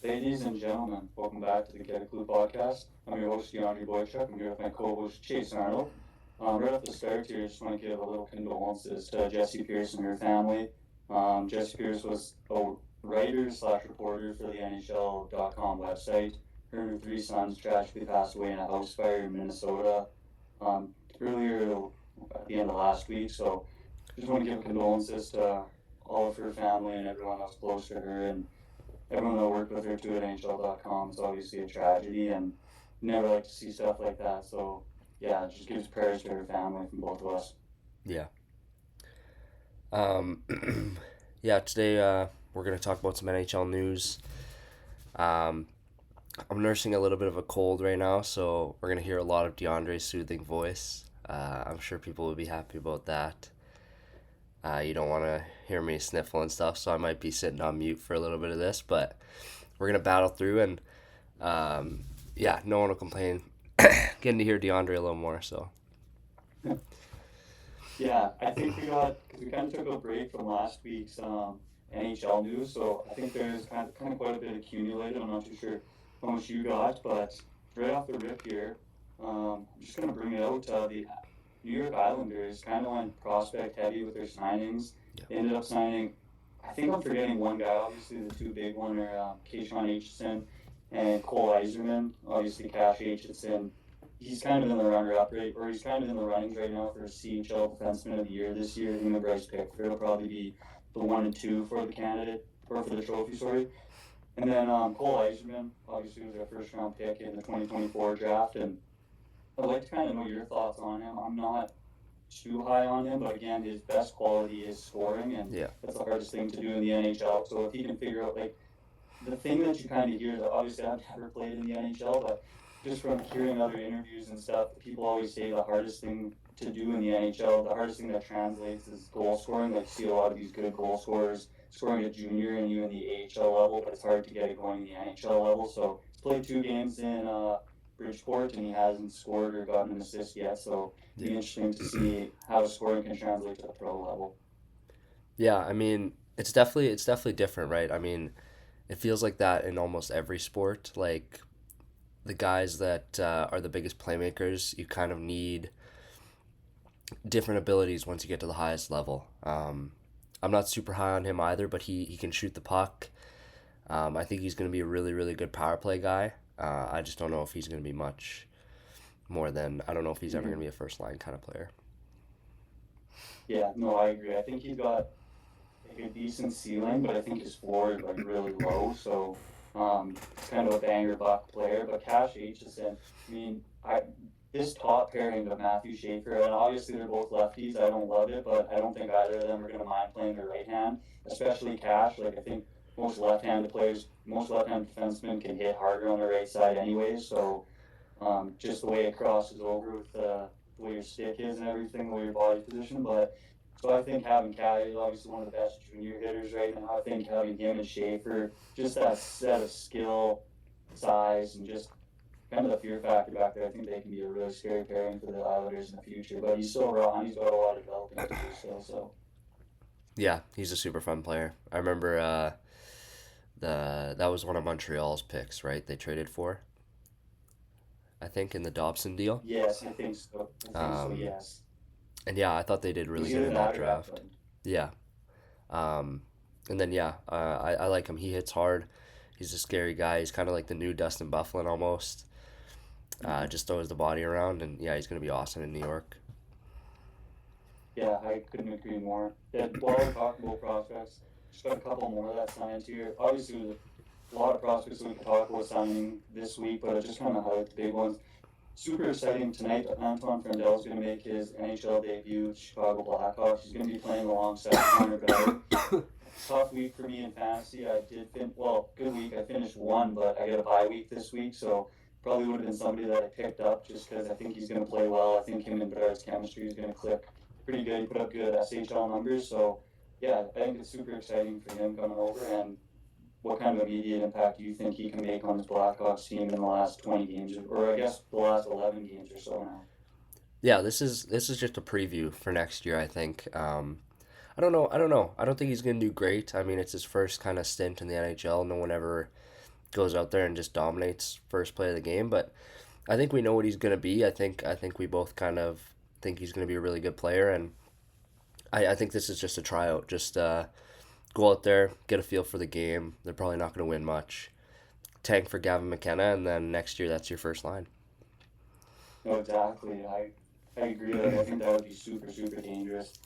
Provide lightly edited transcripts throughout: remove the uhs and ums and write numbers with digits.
Ladies and gentlemen, welcome back to the Get a Clue podcast. I'm your host, DeAndre Boychuk. I'm here with my co-host, Chase Arnold. Right off the start here, just want to give a little condolences to Jesse Pierce and her family. Jesse Pierce was a writer slash reporter for the NHL.com website. Her and her three sons tragically passed away in a house fire in Minnesota earlier at the end of last week. So just want to give condolences to all of her family and everyone that was close to her, and everyone that worked with her too at NHL.com. It's obviously a tragedy, and never like to see stuff like that. So yeah, just gives prayers to her family from both of us. Yeah. Um, yeah, today we're going to talk about some NHL news. Um, I'm nursing a little bit of a cold right now, so we're going to hear a lot of DeAndre's soothing voice. I'm sure people will be happy about that. You don't want to hear me sniffle and stuff, so I might be sitting on mute for a little bit of this, but we're going to battle through, and yeah, no one will complain getting to hear DeAndre a little more, so Yeah, I think we got because we kind of took a break from last week's NHL news, so I think there's kind of quite a bit accumulated. I'm not too sure how much you got, but right off the rip here, I'm just gonna bring it out. The New York Islanders kind of went prospect heavy with their signings. yeah. They ended up signing, I think I'm forgetting one guy. Obviously, the two big one are Keishon Aitchison and Cole Eiserman. Obviously, Cash Aitchison, he's kind of in the runner up right, or he's kind of in the runnings right now for CHL Defenseman of the Year this year. Him and Bryce Pickford will probably be the one and two for the candidate or for the trophy. Sorry. And then Cole Eiserman, obviously, was our first round pick in the 2024 draft, and I'd like to kind of know your thoughts on him. I'm not too high on him, but again, his best quality is scoring, and Yeah. that's the hardest thing to do in the NHL. So if he can figure out like the thing that you kind of hear, that obviously I've never played in the NHL, but just from hearing other interviews and stuff, people always say the hardest thing to do in the NHL, the hardest thing that translates is goal scoring. Like, you see a lot of these good goal scorers scoring at junior and even the AHL level, but it's hard to get it going in the NHL level. So he's played 2 games in Bridgeport, and he hasn't scored or gotten an assist yet. So it'd Yeah. be interesting to see how scoring can translate to the pro level. Yeah, I mean, it's definitely different, right? I mean, it feels like that in almost every sport. Like the guys that are the biggest playmakers, you kind of need different abilities once you get to the highest level. I'm not super high on him either, but he can shoot the puck. I think he's going to be a really, really good power play guy. I just don't know if he's going to be much more than, I don't know if he's ever going Mm-hmm. to be a first line kind of player. Yeah, no, I agree. I think he's got like a decent ceiling, but I think his floor is like really low. So he's kind of a banger buck player. But Cash Aitchison, I mean, I this top pairing of Matthew Schaefer, and obviously they're both lefties. I don't love it, but I don't think either of them are going to mind playing their right hand, especially Cash. Like, I think most left-handed defensemen can hit harder on the right side anyways. So just the way it crosses over with the way your stick is and everything, the way your body position. But so I think having Caddy is obviously one of the best junior hitters right now. I think having him and Schaefer, just that set of skill, size, and just kind of the fear factor back there, I think they can be a really scary pairing for the Islanders in the future. But he's still raw, and he's got a lot of developing to do still. So Yeah, he's a super fun player. I remember that was one of Montreal's picks, right? They traded for, I think, in the Dobson deal. yes, I think so. I think so. Um, Yes, and yeah, I thought they did it really was good either in that that or draft. Eklund. Yeah. Um, and then yeah, I like him. He hits hard. He's a scary guy. He's kind of like the new Dustin Bufflin almost. Mm-hmm. Just throws the body around, and yeah, he's gonna be awesome in New York. Yeah, I couldn't agree more. Yeah, while we're talking about prospects, just got a couple more that signed here. Obviously, there's a lot of prospects that we could talk about signing this week, but I just kind of highlight the big ones. Super exciting tonight. Antoine Frandel is going to make his NHL debut with Chicago Blackhawks. He's going to be playing alongside Connor Bedard. Tough week for me in fantasy. I did good week. I finished one, but I got a bye week this week, so probably would have been somebody that I picked up just because I think he's going to play well. I think him and Bedard's chemistry is going to click pretty good. He put up good SHL numbers, so yeah, I think it's super exciting for him coming over. And what kind of immediate impact do you think he can make on this Blackhawks team in the last 20 games, or I guess the last 11 games or so now? Yeah, this is just a preview for next year. I think. I don't know. I don't know. I don't think he's gonna do great. I mean, it's his first kind of stint in the NHL. No one ever goes out there and just dominates first play of the game. But I think we know what he's gonna be. I think we both kind of think he's gonna be a really good player, and I think this is just a tryout. Just go out there, get a feel for the game. They're probably not gonna win much. Tank for Gavin McKenna, and then next year that's your first line. No, exactly. I agree. Like, I think that would be super, super dangerous.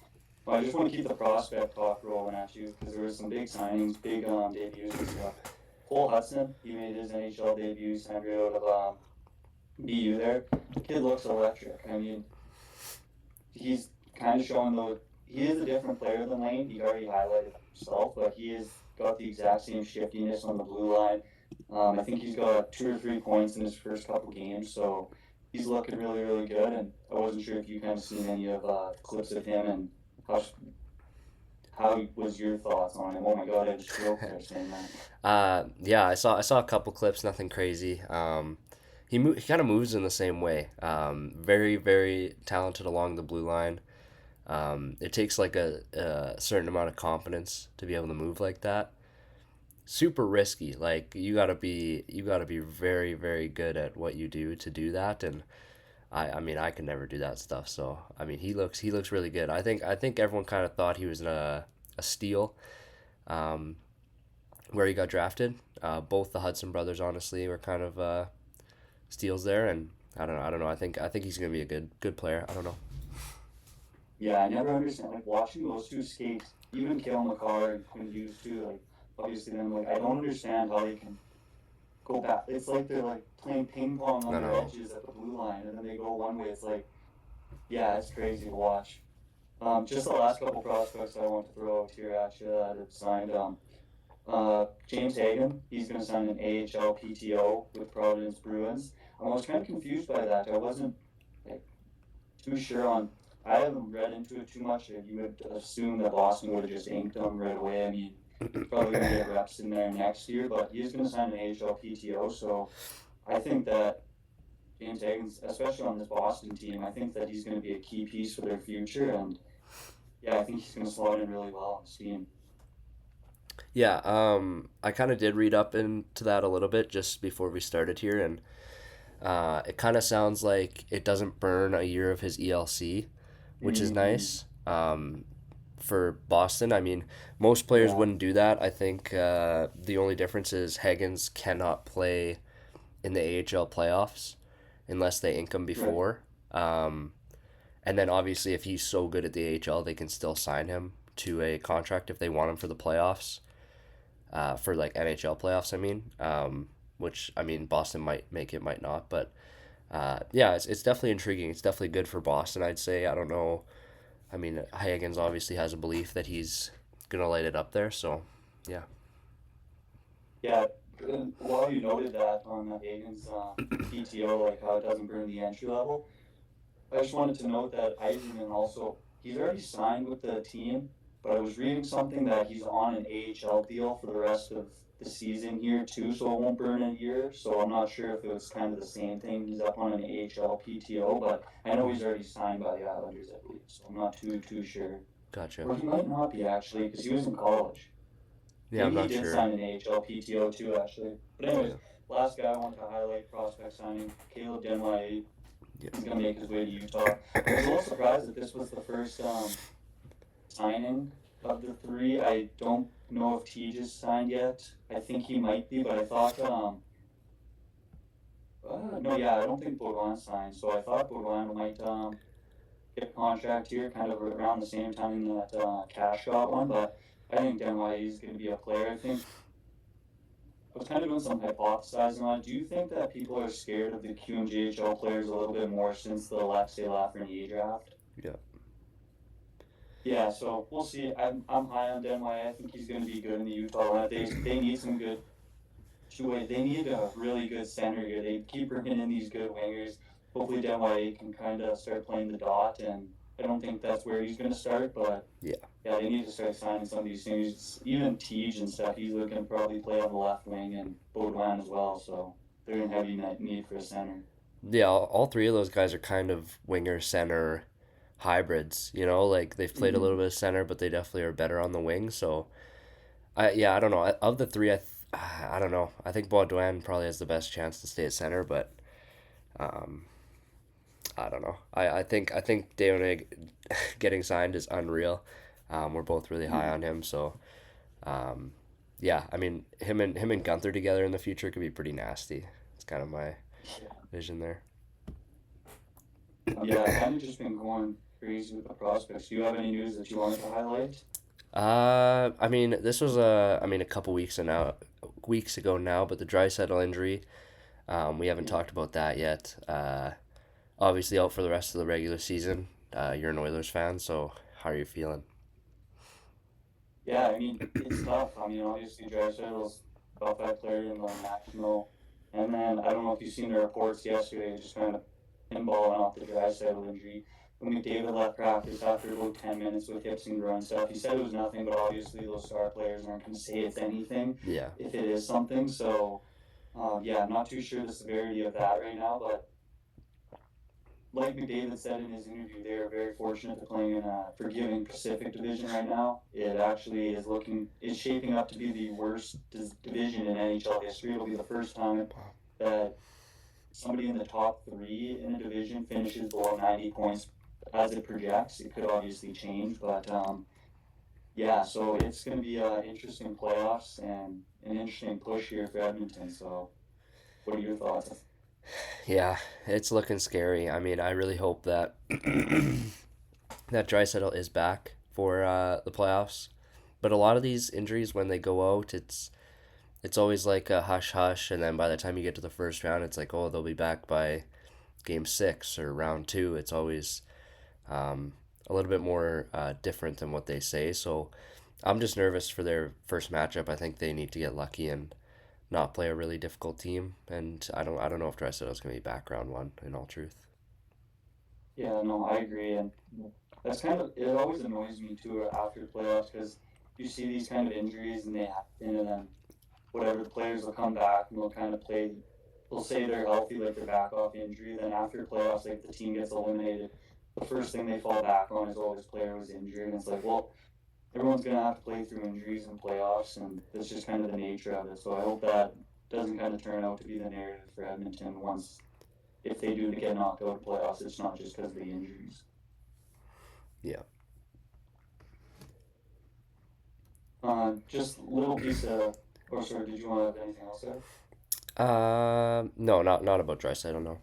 Well, I just want to keep the prospect talk rolling at you because there was some big signings, big debuts and stuff. Cole Hudson, he made his NHL debut, signed right out of BU there. Kid looks electric. I mean, he's kind of showing though he is a different player than Lane. He already highlighted himself, but he has got the exact same shiftiness on the blue line. I think he's got 2 or 3 points in his first couple games, so he's looking really, really good. And I wasn't sure if you kind of seen any of clips of him and how how was your thoughts on him? Oh my God, I just broke there saying that. Yeah, I saw a couple clips, nothing crazy. He kind of moves in the same way. Very very talented along the blue line. It takes like a certain amount of confidence to be able to move like that. Super risky. Like you gotta be very very good at what you do to do that. And I mean I can never do that stuff. So I mean he looks really good. I think everyone kind of thought he was a steal. Um, where he got drafted. Both the Hudson brothers, honestly, were kind of steals there, and I don't know. I think he's gonna be a good player. I don't know. Yeah, I never understand like watching those two skate, even Kale McCarr and Quinn Hughes too. Like obviously, then like I don't understand how they can go back. It's like they're like playing ping pong on I their know. edges at the blue line, and then they go one way. It's like, yeah, it's crazy to watch. Just the last couple prospects I want to throw out here at you that have signed. James Hagan, he's going to sign an AHL PTO with Providence Bruins. I was kind of confused by that. I wasn't like too sure on. I haven't read into it too much. You would assume that Boston would have just inked him right away. I mean, he's probably going to get reps in there next year, but he's going to sign an AHL PTO. So I think that James Higgins, especially on this Boston team, I think that he's going to be a key piece for their future. And yeah, I think he's going to slot in really well on this team. Yeah, I kind of did read up into that a little bit just before we started here, and it kind of sounds like it doesn't burn a year of his ELC, which is Mm-hmm. nice. For Boston, I mean, most players Yeah, wouldn't do that. I think the only difference is Higgins cannot play in the AHL playoffs unless they ink him right. before. Um, and then obviously, if he's so good at the AHL, they can still sign him to a contract if they want him for the playoffs, for like NHL playoffs. I mean, which I mean, Boston might make it, might not, but yeah, it's definitely intriguing. It's definitely good for Boston. I'd say. I don't know. I mean, Higgins obviously has a belief that he's gonna light it up there. So, yeah, Yeah, while you noted that on the Higgins PTO, like how it doesn't burn the entry level, I just wanted to note that Eiserman also, he's already signed with the team, but I was reading something that he's on an AHL deal for the rest of the season here too, so it won't burn a year. So I'm not sure if it was kind of the same thing. He's up on an AHL PTO, but I know he's already signed by the Islanders, I believe. So I'm not too sure. gotcha. Or he might not be actually, because he was in college. Yeah, I'm Maybe he not did sure. sign an AHL PTO too, actually. But anyways, Yeah, last guy I want to highlight prospect signing, Caleb Denway. yeah. He's gonna make his way to Utah. I was a little surprised that this was the first signing of the three. I don't know if Tej is signed yet. I think he might be, but I thought no, yeah, I don't think Bourgoin signed. So I thought Bourgoin might get a contract here, kind of around the same time that Cash got one. But I think Denway is going to be a player. I think I was kind of doing some hypothesizing on it. Do you think that people are scared of the QMJHL players a little bit more since the Alexei Lafreniere draft? Yeah. Yeah, so we'll see. I'm high on Denway. I think he's going to be good in the Utah lineup. They need some good two-way. They need a really good center here. They keep bringing in these good wingers. Hopefully Denway can kind of start playing the dot, and I don't think that's where he's going to start, but Yeah. yeah, they need to start signing some of these things. Even Tej and stuff, he's looking to probably play on the left wing and Baudouin as well. So they're in heavy need for a center. Yeah, all three of those guys are kind of winger center hybrids. Like they've played a little Mm-hmm. bit of center, but they definitely are better on the wing. So, I don't know. Of the three, I don't know. I think Baudouin probably has the best chance to stay at center, but um, I don't know. I think Deonig getting signed is unreal. We're both really high Mhm. on him, so yeah. I mean, him and Gunther together in the future could be pretty nasty. It's kind of my Yeah. vision there. Yeah, kind of just been going crazy with the prospects. Do you have any news that you wanted to highlight? I mean, this was a couple weeks ago now, but the Draisaitl injury, we haven't Yeah. talked about that yet. Obviously out for the rest of the regular season. You're an Oilers fan, so how are you feeling? Yeah, I mean, it's tough. I mean, obviously, Dragicevic top five player in the national. And then I don't know if you've seen the reports yesterday, just kind of pinballing off the Draisaitl injury. When McDavid left practice after about 10 minutes with hips and groin stuff, he said it was nothing, but obviously those star players aren't going to say it's anything Yeah. if it is something. So, yeah, I'm not too sure the severity of that right now, but like McDavid said in his interview, they are very fortunate to playing in a forgiving Pacific Division right now. It actually is shaping up to be the worst division in NHL history. It'll be the first time that somebody in the top three in a division finishes below 90 points as it projects. It could obviously change, but yeah, so it's going to be interesting playoffs and an interesting push here for Edmonton. So, what are your thoughts? Yeah, it's looking scary. I mean, I really hope that that Draisaitl is back for the playoffs. But a lot of these injuries, when they go out, it's always like a hush hush, and then by the time you get to the first round, it's like, oh, they'll be back by game six or round two. It's always a little bit more different than what they say. So I'm just nervous for their first matchup. I think they need to get lucky and not play a really difficult team. And I don't know if Dreisaitl's gonna be back round one. In all truth. Yeah, no, I agree, and that's kind of it. Always annoys me too after the playoffs because you see these kind of injuries and they happen, and then whatever the players will come back and they'll kind of play. They'll say they're healthy, like they're back off injury. Then after the playoffs, like the team gets eliminated, the first thing they fall back on is, oh, this player was injured, and it's like, well, everyone's gonna have to play through injuries in playoffs, and that's just kind of the nature of it. So I hope that doesn't kind of turn out to be the narrative for Edmonton once if they do get knocked out of playoffs. It's not just because of the injuries. Yeah. Just little piece of, or sorry, did you want to have anything else there? No, not about Draisaitl. No.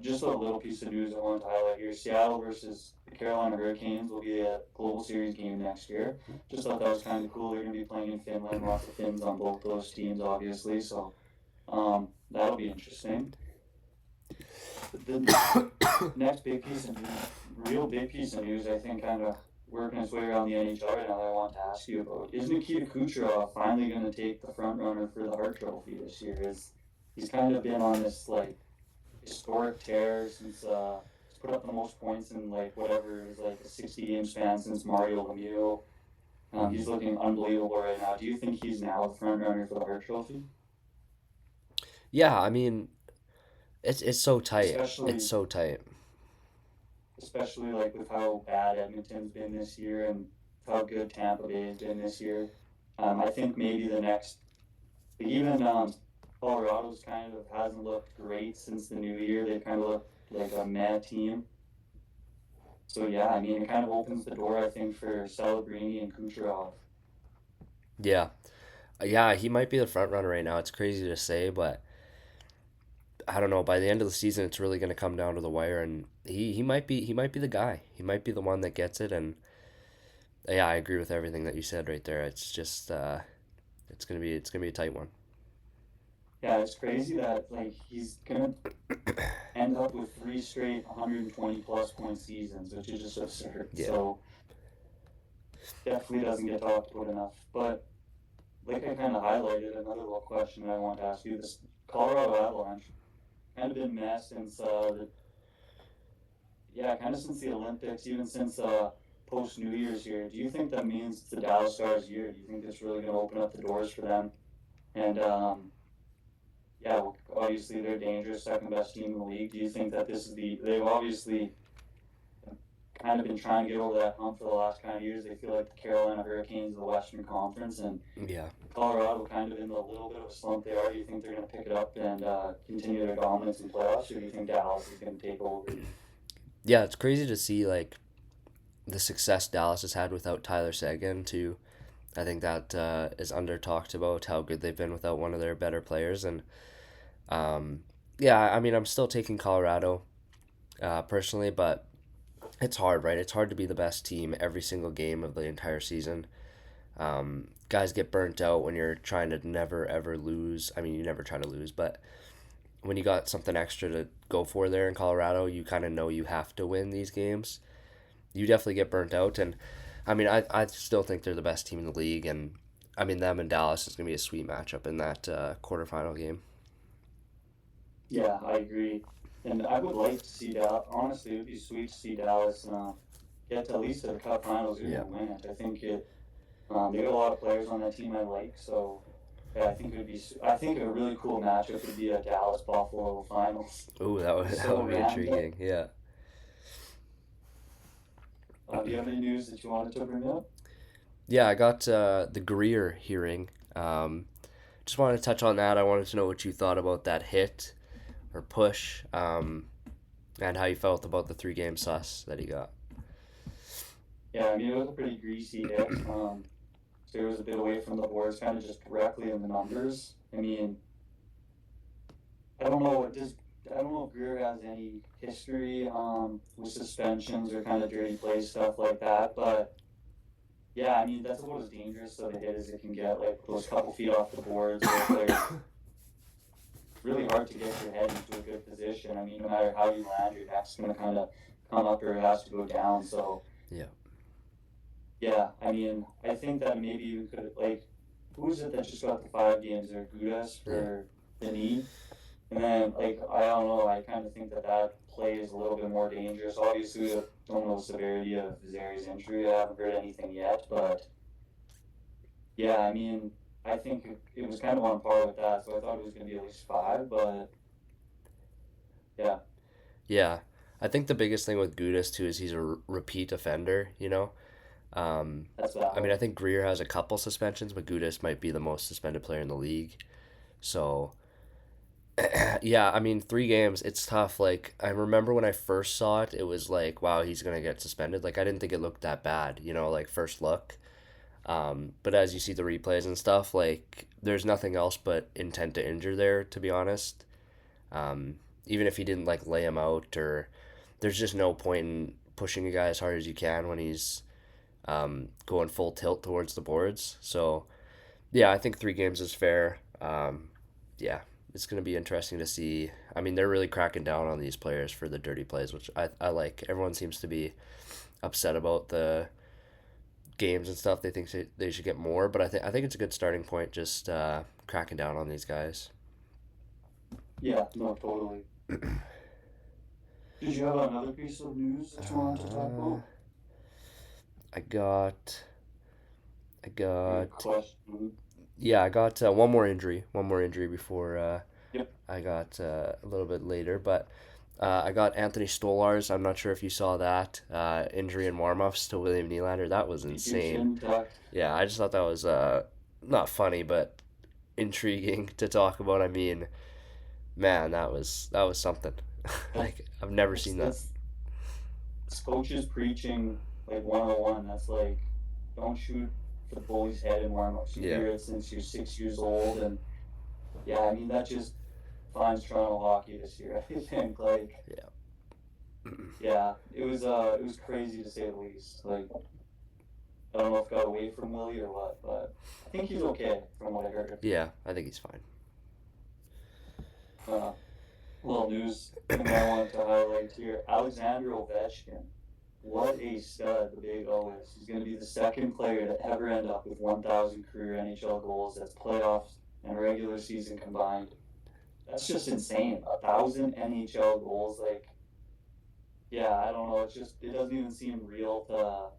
Just a little piece of news I wanted to highlight here. Seattle versus the Carolina Hurricanes will be a Global Series game next year. Just thought that was kind of cool. They're going to be playing in Finland. Lots of Finns on both those teams, obviously. So that'll be interesting. The next big piece of news, real big piece of news, I think, kind of working its way around the NHL right now that I want to ask you about. Is Nikita Kucherov finally going to take the front runner for the Hart Trophy this year? Is he's kind of been on this like historic tear since he's put up the most points in like whatever is like a 60 game span since Mario Lemieux. He's looking unbelievable right now. Do you think he's now the front runner for the Hart Trophy? Yeah, I mean, it's so tight. It's Especially so tight. especially like with how bad Edmonton's been this year and how good Tampa Bay has been this year. I think maybe the next, even Colorado's kind of hasn't looked great since the new year. They've kind of looked like a meh team. So yeah, I mean, it kind of opens the door, I think, for Celebrini and Kucherov. Yeah, yeah. He might be the front runner right now. It's crazy to say, but I don't know. By the end of the season, it's really going to come down to the wire, and he might be the guy. He might be the one that gets it. And yeah, I agree with everything that you said right there. It's just it's gonna be a tight one. Yeah, it's crazy that like he's gonna end up with three straight 120 plus point seasons, which is just absurd. Yeah. So definitely doesn't get talked about enough. But like I kind of highlighted, another little question I want to ask you: this Colorado Avalanche kind of been mess since kind of since the Olympics, even since post New Year's here. Do you think that means it's the Dallas Stars year? Do you think it's really going to open up the doors for them? And yeah, well, obviously they're dangerous, second best team in the league. Do you think that this is they've obviously kind of been trying to get over that hump for the last kind of years. They feel like the Carolina Hurricanes of the Western Conference, and Yeah. Colorado kind of in a little bit of a slump they are. Do you think they're going to pick it up and continue their dominance in playoffs, or do you think Dallas is going to take over? Yeah, it's crazy to see like the success Dallas has had without Tyler Seguin too. I think that is under talked about how good they've been without one of their better players, and um, yeah, I mean I'm still taking Colorado personally, but it's hard, right? It's hard to be the best team every single game of the entire season. Guys get burnt out when you're trying to never ever lose. I mean, you never try to lose, but when you got something extra to go for there in Colorado, you kind of know you have to win these games. You definitely get burnt out, and I mean, I still think they're the best team in the league, and I mean, them and Dallas is gonna be a sweet matchup in that quarterfinal game. Yeah, I agree. And I would like to see Dallas. Honestly, it would be sweet to see Dallas get to at least to the Cup Finals, even Yeah, and win it. I think it. They got a lot of players on that team I like, so yeah, I think it would be. I think a really cool matchup would be a Dallas Buffalo Finals. ooh, that would that So would be random. intriguing. Yeah, Do you have any news that you wanted to bring up? yeah. I got the Greer hearing. Just wanted to touch on that. I wanted to know what you thought about that hit or push, and how you felt about the 3 game sus that he got. Yeah, I mean it was a pretty greasy hit. So it was a bit away from the boards, kind of just directly in the numbers. I mean, I don't know. I don't know if Greer has any history with suspensions or kind of dirty play stuff like that, but yeah, I mean that's about as dangerous of a hit as it can get. Like those couple feet off the boards, where players really hard to get your head into a good position. I mean, no matter how you land, your neck's going to kind of come up or it has to go down. So Yeah, yeah, I mean, I think that maybe you could like, who is it that just got the 5 games there? Gudas yeah, for the knee, and then like I don't know, I kind of think that that play is a little bit more dangerous. Obviously, I don't know the severity of Zari's injury. I haven't heard anything yet, but yeah, I mean, I think it was kind of on par with that. So I thought it was going to be at least 5, but yeah, yeah. I think the biggest thing with Gudis too is he's a repeat offender. that's I mean, valid. I think Greer has a couple suspensions, but Gudis might be the most suspended player in the league. So yeah, I mean, 3 games, it's tough. Like, I remember when I first saw it, it was like, wow, he's gonna get suspended. Like, I didn't think it looked that bad, like first look. But as you see the replays and stuff, like, there's nothing else but intent to injure there, to be honest. Even if he didn't like lay him out, or there's just no point in pushing a guy as hard as you can when he's going full tilt towards the boards. So yeah, I think 3 games is fair. Yeah, it's going to be interesting to see. I mean, they're really cracking down on these players for the dirty plays, which I like. Everyone seems to be upset about the games and stuff. They think they should get more, but I think it's a good starting point. Just cracking down on these guys. Yeah, no, totally. Did you have another piece of news that you wanted to talk Uh, about? I got, I Or got, question? yeah, I got one more injury before Yep. I got a little bit later, but I got Anthony Stolars. I'm not sure if you saw that injury in warmups to William Nylander. That was Keep your insane. chin tucked. Yeah, I just thought that was not funny, but intriguing to talk about. I mean, man, that was something. That, Like I've never that's, seen that. that's, that's coaches preaching like 101. That's like, don't shoot the bully's head in warmups. You Yeah, hear it since you're 6 years old. And yeah, I mean, that just defines Toronto hockey this year. I think, like, yeah, yeah, it was crazy to say the least. Like, I don't know if it got away from Willie or what, but I think he's okay from what I heard. yeah. I think he's fine. Uh, little news thing I wanted to highlight here. Alexander Ovechkin. What a stud the Big O is. He's going to be the second player to ever end up with 1,000 career NHL goals. That's playoffs and regular season combined. That's just insane. 1,000 NHL goals. Like, yeah, I don't know. It's just, it doesn't even seem real to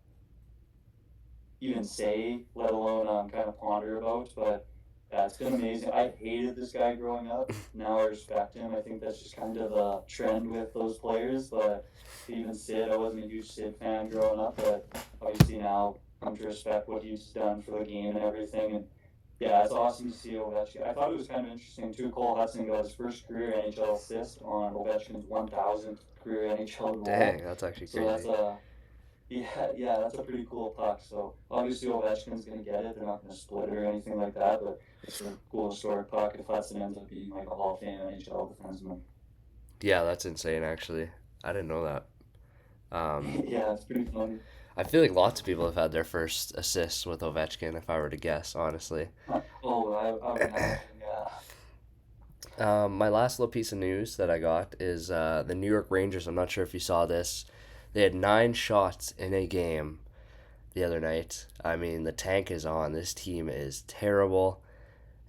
even say, let alone kind of ponder about. But Yeah, it's been amazing. I hated this guy growing up. Now I respect him. I think that's just kind of a trend with those players. But even Sid, I wasn't a huge Sid fan growing up, but obviously now come to respect what he's done for the game and everything. And yeah, it's awesome to see Ovechkin. I thought it was kind of interesting too. Cole Hudson got his first career NHL assist on Ovechkin's 1,000th career NHL Dang, goal. that's actually So that's crazy. a yeah, that's a pretty cool puck. So obviously Ovechkin's gonna get it. They're not gonna split it or anything like that, but it's a cool historic puck if Hudson ends up being like a Hall of Fame NHL defenseman. Yeah, that's insane. Actually, I didn't know that. Um, Yeah, it's pretty funny. I feel like lots of people have had their first assists with Ovechkin. If I were to guess, honestly. Oh, I would imagine, yeah. My last little piece of news that I got is the New York Rangers. I'm not sure if you saw this. They had 9 shots in a game the other night. I mean, the tank is on. This team is terrible,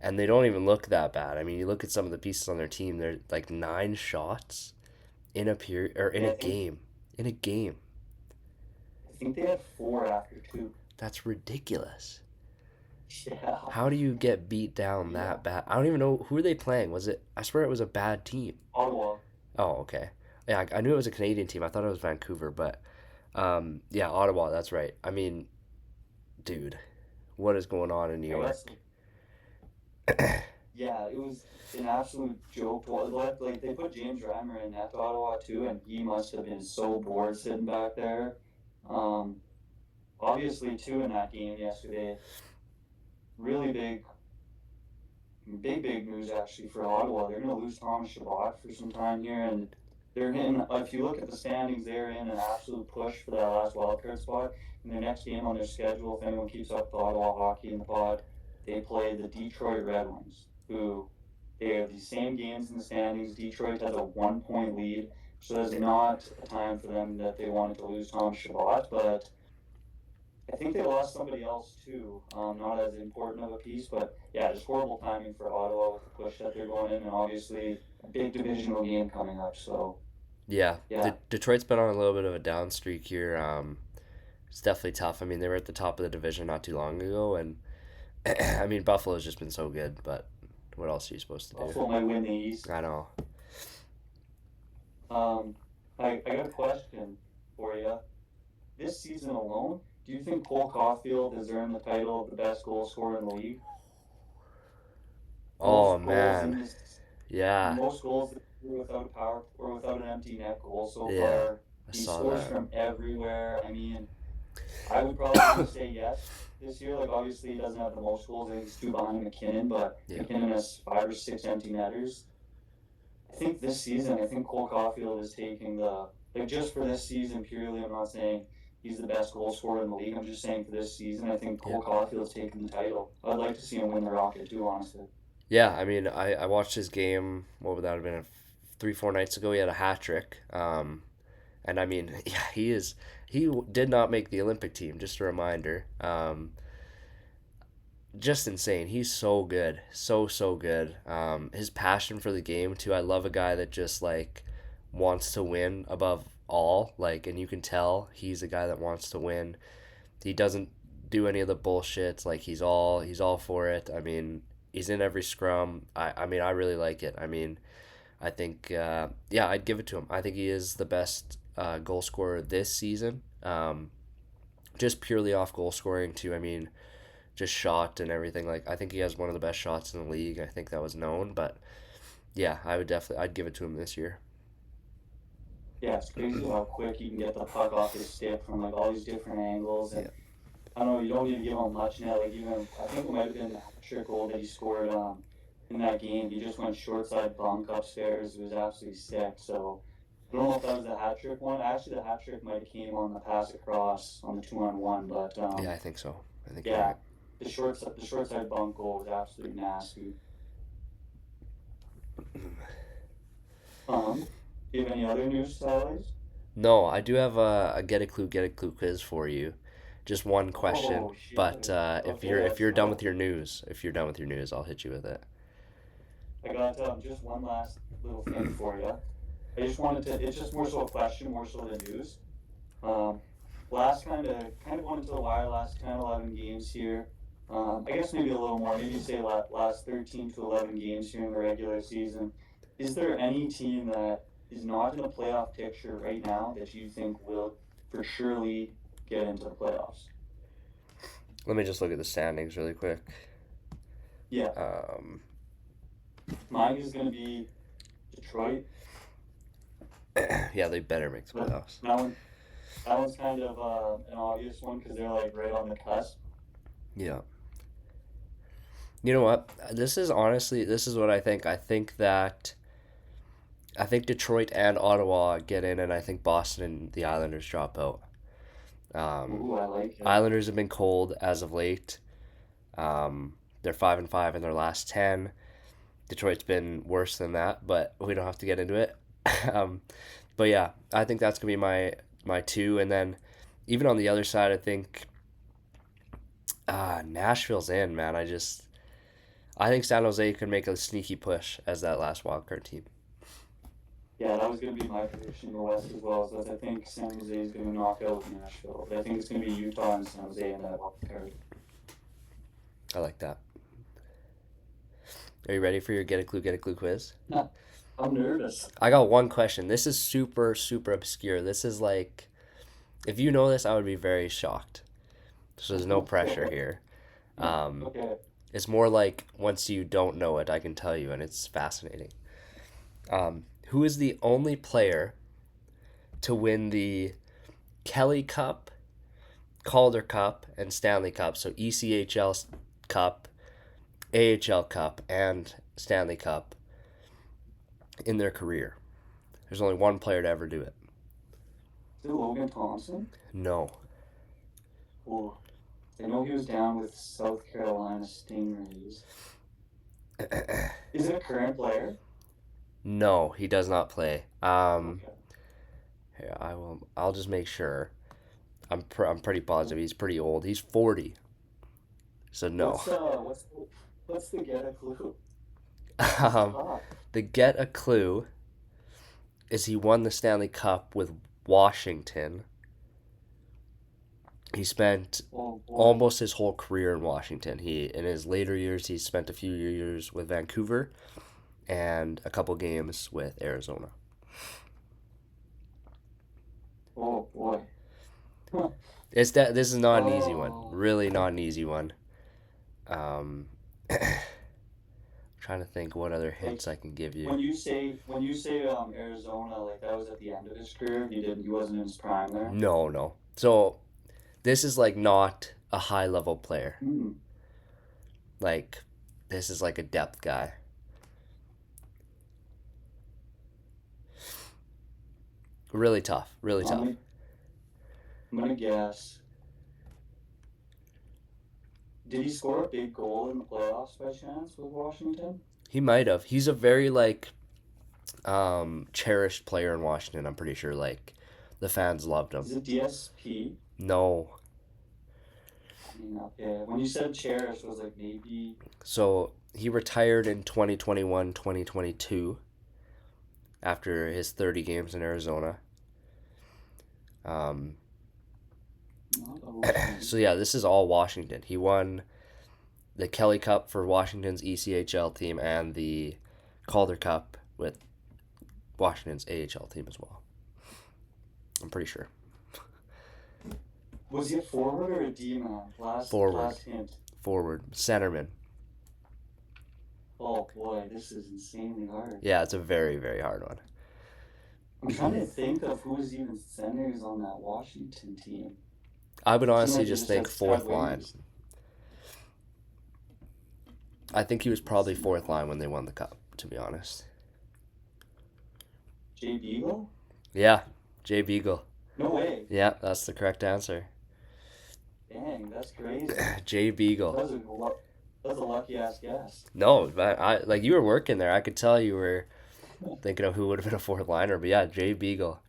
and they don't even look that bad. I mean, you look at some of the pieces on their team. They're like 9 shots in a period or in Yeah, a game. In a game. I think they had four after two. That's ridiculous. Yeah, How do you get beat down yeah. that bad? I don't even know who are they playing. Was it? I swear it was a bad team. Ottawa. Oh, okay. Yeah, I knew it was a Canadian team. I thought it was Vancouver, but yeah, Ottawa. That's right. I mean, dude, what is going on in New I guess York? yeah, it was an absolute joke. Like they put James Reimer in net to Ottawa too, and he must have been so bored sitting back there. Um, Obviously too in that game yesterday, really big news actually for Ottawa. They're going to lose Thomas Chabot for some time here, and they're in. If you look at the standings, they're in an absolute push for that last wildcard spot. In their next game on their schedule, if anyone keeps up with Ottawa hockey in the pod, they play the Detroit Red Wings, who they have the same games in the standings. Detroit has a 1 point lead, so there's not a time for them that they wanted to lose Thomas Chabot, but I think they lost somebody else too. Not as important of a piece, but yeah, just horrible timing for Ottawa with the push that they're going in, and obviously a big divisional game coming up. So Yeah, yeah, Detroit's been on a little bit of a down streak here. It's definitely tough. I mean, they were at the top of the division not too long ago, and I mean Buffalo's just been so good. But what else are you supposed to do? Buffalo might win the East. I know. Um, I got a question for you. This season alone, do you think Cole Caulfield has earned the title of the best goal scorer in the league? Oh Most goals man, in this, yeah, most goals without a power or without an empty net goal so yeah, far. I He saw scores that. from everywhere. I mean, I would probably say yes this year. Like obviously he doesn't have the most goals. I think he's two behind McKinnon, but Yeah, McKinnon has 5 or 6 empty netters. I think this season, I think Cole Caulfield is taking the like just for this season purely. I'm not saying he's the best goal scorer in the league. I'm just saying for this season, I think yeah, Cole Caulfield's taking the title. I'd like to see him win the Rocket too, honestly. yeah. I mean, I watched his game. What would that have been? 3 4 nights ago, he had a hat trick. And I mean, yeah, he did not make the Olympic team. Just a reminder. Just insane. He's so good, so good. His passion for the game too. I love a guy that just like wants to win above all. Like, and you can tell he's a guy that wants to win. He doesn't do any of the bullshit. Like he's all for it. I mean, he's in every scrum. I mean, I really like it. I mean, I think yeah, I'd give it to him. I think he is the best goal scorer this season. Just purely off goal scoring too. I mean, just shot and everything. Like I think he has one of the best shots in the league. I think that was known, but yeah, I'd give it to him this year. Yeah, it's crazy how quick he can get the puck off his stick from like all these different angles. Yeah. And I don't know, you don't need to give him much now. Like even I think it might have been the hat-trick goal that he scored in that game. He just went short side bunk upstairs. It was absolutely sick. So I don't know if that was the hat trick one. Actually, the hat trick might have came on the pass across on the 2-on-1, but Yeah, I think so. I think you're yeah, right. the short side bunk goal was absolutely nasty. Do you have any other news stories? No, I do have a get a clue quiz for you. Just one question, Oh shit! but Okay, if let's you're done with go. your news, if you're done with your news, I'll hit you with it. I got just one last little thing for you. I just wanted to. It's just more so a question, more so than news. Um, last kind of went into the wire last 10, 11 games here. I guess maybe a little more, maybe say last 13 to 11 games here in the regular season. Is there any team that is not in the playoff picture right now that you think will for surely get into the playoffs? Let me just look at the standings really quick. Yeah, Um, mine is going to be Detroit, yeah, they better make the but playoffs. that one, that one's kind of an obvious one because they're like right on the cusp. Yeah. You know what? This is honestly, this is what I think. I think Detroit and Ottawa get in, and I think Boston and the Islanders drop out. Um, Ooh, I like it. Islanders have been cold as of late. They're 5-5 in their last 10. Detroit's been worse than that, but we don't have to get into it. um, but yeah, I think that's gonna be my two, and then even on the other side, I think Nashville's in. Man, I think San Jose could make a sneaky push as that last wildcard team. Yeah, that was going to be my prediction in the West as well. So I think San Jose is going to knock out Nashville. But I think it's going to be Utah and San Jose in that wild card. I like that. Are you ready for your get a clue quiz? I'm nervous. I got one question. This is super super obscure. This is like if you know this, I would be very shocked. So there's no pressure here. Um, Okay. it's more like once you don't know it, I can tell you, and it's fascinating. Who is the only player to win the Kelly Cup, Calder Cup, and Stanley Cup? So ECHL Cup, AHL Cup, and Stanley Cup in their career. There's only one player to ever do it. Is it Logan Thompson? No. Oh, I know he was down with South Carolina Stingrays. Is it a current player? No, he does not play. Okay. Here, I will. I'll just make sure. I'm pretty positive he's pretty old. He's 40. So no. What's the get a clue? This is um, tough. the get a clue is he won the Stanley Cup with Washington. He spent Oh boy. almost his whole career in Washington. He in his later years he spent a few years with Vancouver and a couple games with Arizona. Oh boy. Huh. It's that this is not an easy one. Oh. Really not an easy one. I'm trying to think what other Like hints I can give you. when you say Arizona, like that was at the end of his career. He wasn't in his prime there. No, no. So this is like not a high level player. Hmm. Like this is like a depth guy. Really tough. Really I'm tough. gonna, I'm gonna guess. Did he score a big goal in the playoffs by chance with Washington? He might have. He's a very like cherished player in Washington. I'm pretty sure like the fans loved him. Is it DSP? No. I mean, okay. When you said cherish, was like maybe. So he retired in 2021, 2022 after his 30 games in Arizona. Um, Not Oshie. so yeah, this is all Washington. He won the Kelly Cup for Washington's ECHL team and the Calder Cup with Washington's AHL team as well. I'm pretty sure. Was he a forward or a D man? Forward, Last hint. forward, centerman. Oh boy, this is insanely hard. Yeah, it's a very, very hard one. I'm trying to think of who was even centers on that Washington team. I would It seemed honestly like they just just had think stud fourth line. wingers. I think he was Let's probably see. fourth line when they won the cup, to be honest. Jay Beagle? Yeah, Jay Beagle. No way. Yeah, that's the correct answer. Dang, that's crazy. Jay That Beagle. was a lucky ass guess. No, but I like you were working there. I could tell you were thinking of who would have been a fourth liner, but yeah, Jay Beagle.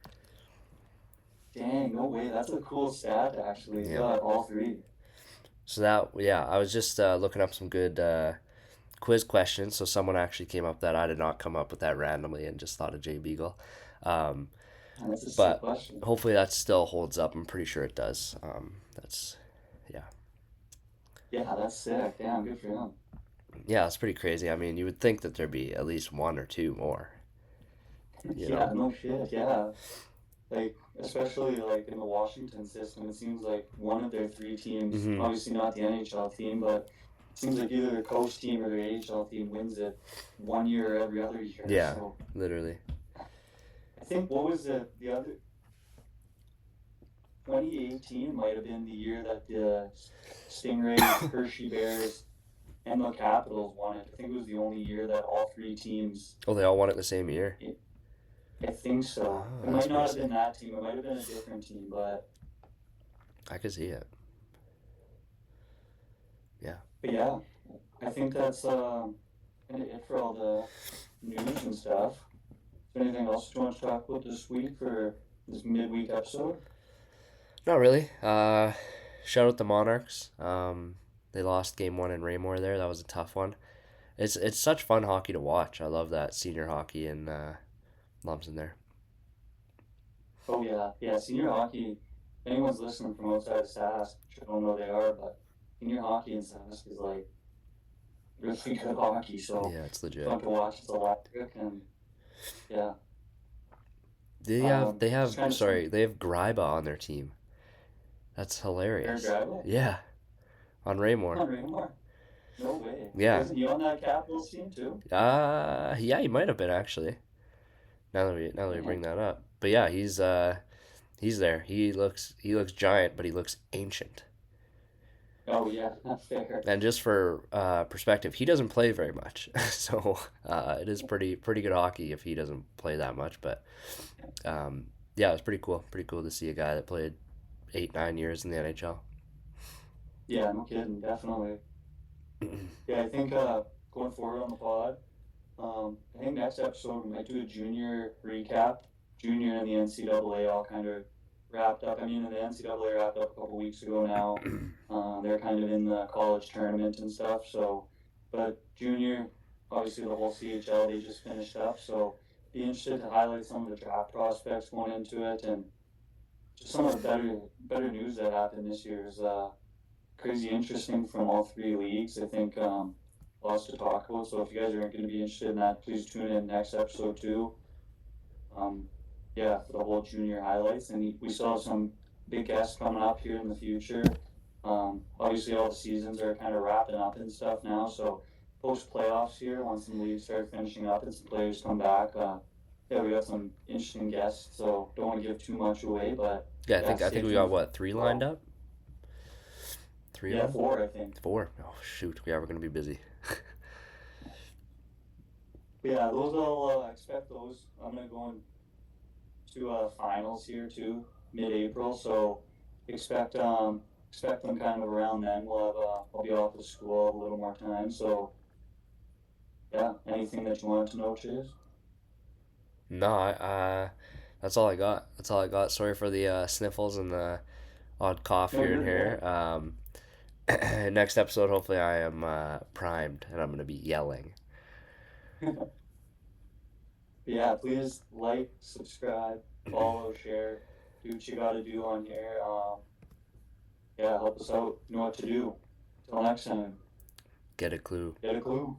Dang, no way. That's a cool stat actually. Yeah. Got all three. So that yeah, I was just looking up some good quiz questions. So someone actually came up that I did not come up with that randomly and just thought of Jay Beagle. Um, And that's a sick but question. hopefully that still holds up. I'm pretty sure it does. That's yeah. Yeah, that's sick. Damn, good for him. Yeah, it's pretty crazy. I mean, you would think that there'd be at least one or two more, you Yeah, know? no shit. Yeah, like especially like in the Washington system, it seems like one of their three teams, Mm-hmm. obviously not the NHL team, but it seems like either their coach team or their AHL team wins it one year or every other year. Yeah, So literally. I think what was the other 2018 might have been the year that the Stingrays, Hershey Bears, and the Capitals won it. I think it was the only year that all three teams. Oh, they all won it the same year? I think so. Oh, It that's might pretty not have been sick. that team. It might have been a different team, but I could see it. Yeah. yeah, I think that's kind of it for all the news and stuff. Is there anything else you want to talk about this week for this midweek episode? Not really. Shout out the Monarchs. They lost game one in Raymore there. That was a tough one. It's such fun hockey to watch. I love that senior hockey and Lumps in there. Oh yeah, yeah. Senior hockey. If anyone's listening from outside of Sask, which I don't know they are, but senior hockey in Sask is like really good hockey. So Yeah, it's it's legit. fun to watch. It's electric, and yeah. They Just have kind of some sorry, they have Gryba on their team. That's Eric hilarious. Grable Yeah, on Raymore. on Raymore. No way. Yeah. Wasn't he on that Capitals team too? Yeah, he might have been actually. Now that we bring Dang. that up. But yeah, he's there. He looks giant, but he looks ancient. Oh yeah, not fair. And just for perspective, he doesn't play very much, so it is pretty good hockey if he doesn't play that much. But yeah, it's pretty cool to see a guy that played 8 9 years in the NHL. Yeah, no kidding, definitely. Yeah, I think going forward on the pod, I think next episode we might do a junior recap. Junior and the NCAA all kind of wrapped up. I mean, the NCAA wrapped up a couple weeks ago now. They're kind of in the college tournament and stuff. So, but junior, obviously the whole CHL they just finished up. So, be interested to highlight some of the draft prospects going into it and just some of the better news that happened this year is crazy interesting from all three leagues. I think lots to talk about. So if you guys are going to be interested in that, please tune in next episode too. Um, yeah, for the whole junior highlights, and we still have some big guests coming up here in the future. Obviously, all the seasons are kind of wrapping up and stuff now. So post playoffs here, once some leagues start finishing up and some players come back, yeah, we got some interesting guests. So don't want to give too much away, but Yeah, I yeah, think I stay think we tuned got for what, three that. lined Well, up. Three of yeah, them. four I think. Four. Oh shoot, we are gonna be busy. Yeah, those I'll expect those. I'm gonna go into finals here too, mid-April. So expect expect them kind of around then. We'll have I'll be off of school a little more time. So yeah, anything that you wanted to know, Chase? No, that's all I got. That's all I got. Sorry for the sniffles and the odd cough No, here and you're here. good. Next episode, hopefully, I am primed and I'm gonna be yelling. Yeah, please like, subscribe, follow, share, do what you got to do on here. Yeah, help us out. You know what to do. Till next time, Get a clue. get a clue.